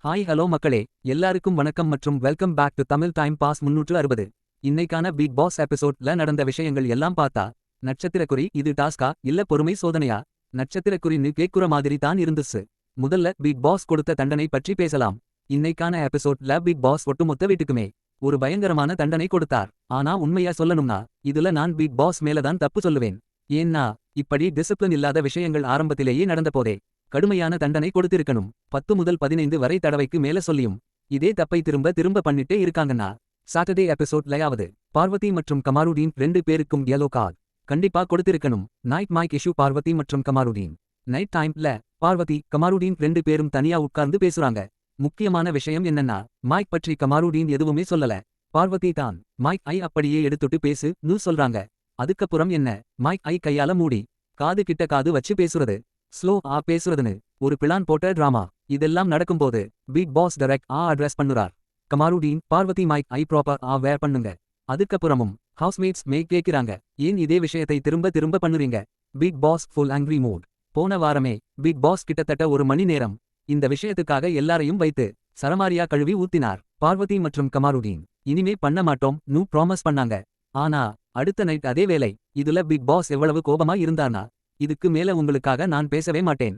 Hi hello மக்களே, எல்லாருக்கும் வணக்கம் மற்றும் welcome back to Tamil time pass 360. இன்னைக்கான பிக் பாஸ் எபிசோட்ல நடந்த விஷயங்கள் எல்லாம் பார்த்தா நட்சத்திரக்குறி இது டாஸ்கா இல்ல பொறுமை சோதனையா? நட்சத்திரக்குறின்னு கேக்குற மாதிரி தான் இருந்துச்சு. முதல்ல பிக் பாஸ் கொடுத்த தண்டனை பற்றி பேசலாம். இன்னைக்கான எபிசோட்ல பிக் பாஸ் ஒட்டுமொத்த வீட்டுக்குமே ஒரு பயங்கரமான தண்டனை கொடுத்தார். ஆனா உண்மையா சொல்லணும்னா இதுல நான் பிக் பாஸ் மேலதான் தப்பு சொல்லுவேன். ஏன்னா இப்படி டிசிப்ளின் இல்லாத விஷயங்கள் ஆரம்பத்திலேயே நடந்த போதே கடுமையான தண்டனை கொடுத்திருக்கணும். 10 முதல் 15 வரை தடவைக்கு மேல சொல்லியும் இதே தப்பை திரும்ப திரும்ப பண்ணிட்டே இருக்காங்கன்னா சாட்டர்டே எபிசோட்லயாவது பார்வதி மற்றும் கமாருடீன் 2 பேருக்கும் yellow கார்டு கண்டிப்பா கொடுத்திருக்கணும். நைட் மைக் இஷ்யூ பார்வதி மற்றும் கமாருடீன். நைட் டைம்ல பார்வதி கமாருடீன் 2 பேரும் தனியா உட்கார்ந்து பேசுறாங்க. முக்கியமான விஷயம் என்னன்னா மைக் பற்றி கமாருடீன் எதுவுமே சொல்லல. பார்வதி தான் மைக் ஐ அப்படியே எடுத்துட்டு பேசுன்னு சொல்றாங்க. அதுக்கப்புறம் என்ன, மைக் ஐ கையால மூடி காது கிட்ட காது வச்சு பேசுறது, ஸ்லோ பேசுறதுன்னு ஒரு பிளான் போட்ட டிராமா. இதெல்லாம் நடக்கும்போது பிக் பாஸ் டைரக்ட் அட்ரஸ் பண்ணுறார். கமாருடீன் பார்வதி மைக் ஐ ப்ராப்பர் வேர் பண்ணுங்க. அதுக்கப்புறமும் ஹவுஸ்மேட்ஸ் கேக்குறாங்க, ஏன் இதே விஷயத்தை திரும்ப திரும்ப பண்ணுறீங்க? Bigg Boss full angry mood. போன வாரமே பிக் பாஸ் கிட்டத்தட்ட 1 மணி நேரம் இந்த விஷயத்துக்காக எல்லாரையும் வைத்து சரமாரியா கழுவி ஊத்தினார். பார்வதி மற்றும் கமாருடீன் இனிமே பண்ண மாட்டோம் ப்ராமிஸ் பண்ணாங்க. ஆனா அடுத்த நைட் அதே வேலை. இதுல பிக் பாஸ் எவ்வளவு கோபமா இருந்தார்னா இதுக்கு மேல உங்களுக்காக நான் பேசவே மாட்டேன்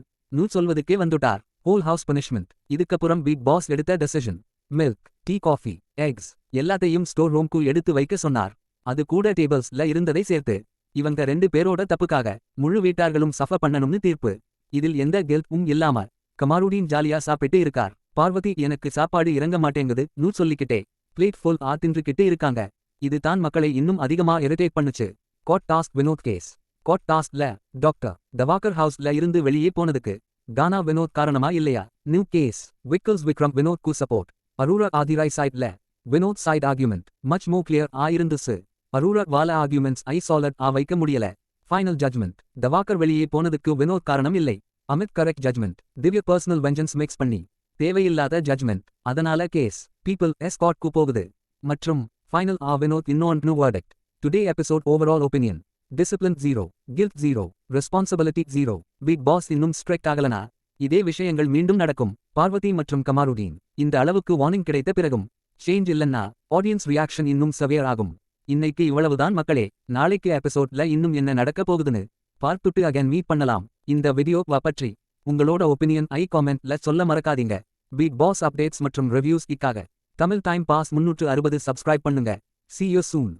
சொல்வதுக்கே வந்துட்டார். Whole house punishment. இதுக்கப்புறம் பிக் பாஸ் எடுத்த decision, milk, tea, coffee, X எல்லாத்தையும் ஸ்டோர் ரூம்க்கு எடுத்து வைக்க சொன்னார். அது கூட டேபிள்ஸ்ல இருந்ததை சேர்த்து இவங்க 2 பேரோட தப்புக்காக முழு வீட்டார்களும் சஃபர் பண்ணணும்னு தீர்ப்பு. இதில் எந்த கெல்ட்டும் இல்லாம கமாருடீன் ஜாலியா சாப்பிட்டு இருக்கார். பார்வதி எனக்கு சாப்பாடு இறங்க மாட்டேங்குது சொல்லிக்கிட்டே பிளேட் ஃபுல் தின்றுக்கிட்டு இருக்காங்க. இது தான் மக்களை இன்னும் அதிகமா இரிட்டேட் பண்ணுச்சு. Court task Vinod case. Court டாஸ்க்ல டாக்டர் தவாகர் ஹவுஸ்ல இருந்து வெளியே போனதுக்கு கானா வினோத் காரணமா இல்லையா? New case. விக்கல்ஸ் விக்ரம் வினோத் கு சப்போர்ட். அரூரா ஆதிராய் சைட்ல Vinod side argument much more clear இருந்துச்சு. அரூரா வால ஆர்குமெண்ட்ஸ் சாலட் வைக்க முடியல. ஃபைனல் ஜட்ஜ்மெண்ட், தவாகர் வெளியே போனதுக்கு வினோத் காரணம் இல்லை. Amit correct judgment. Divya personal vengeance mix பண்ணி தேவையில்லாத ஜட்ஜ்மெண்ட். அதனால கேஸ் பீப்பிள் கோர்ட்க்கு போகுது. மற்றும் ஃபைனல் வினோத் இன்னொன்று verdict. Today episode overall opinion, discipline 0, guilt 0, responsibility 0. Bigg Boss இன்னும் ஸ்ட்ரிக்ட் ஆகலனா இதே விஷயங்கள் மீண்டும் நடக்கும். பார்வதி மற்றும் கமாருடீன் இந்த அளவுக்கு வார்னிங் கிடைத்த பிறகும் சேஞ்ச் இல்லன்னா ஆடியன்ஸ் ரியாக்ஷன் இன்னும் செவியர் ஆகும். இன்னைக்கு இவ்வளவுதான் மக்களே. நாளைக்கு எபிசோட்ல இன்னும் என்ன நடக்க போகுதுன்னு பார்த்துட்டு அகைன் மீட் பண்ணலாம். இந்த வீடியோ பற்றி உங்களோட ஒப்பீனியன் காமெண்ட்ல சொல்ல மறக்காதீங்க. பிக் பாஸ் அப்டேட்ஸ் மற்றும் ரிவ்யூஸ் இக்காக தமிழ் டைம் பாஸ் 360 சப்ஸ்கிரைப் பண்ணுங்க. See you soon.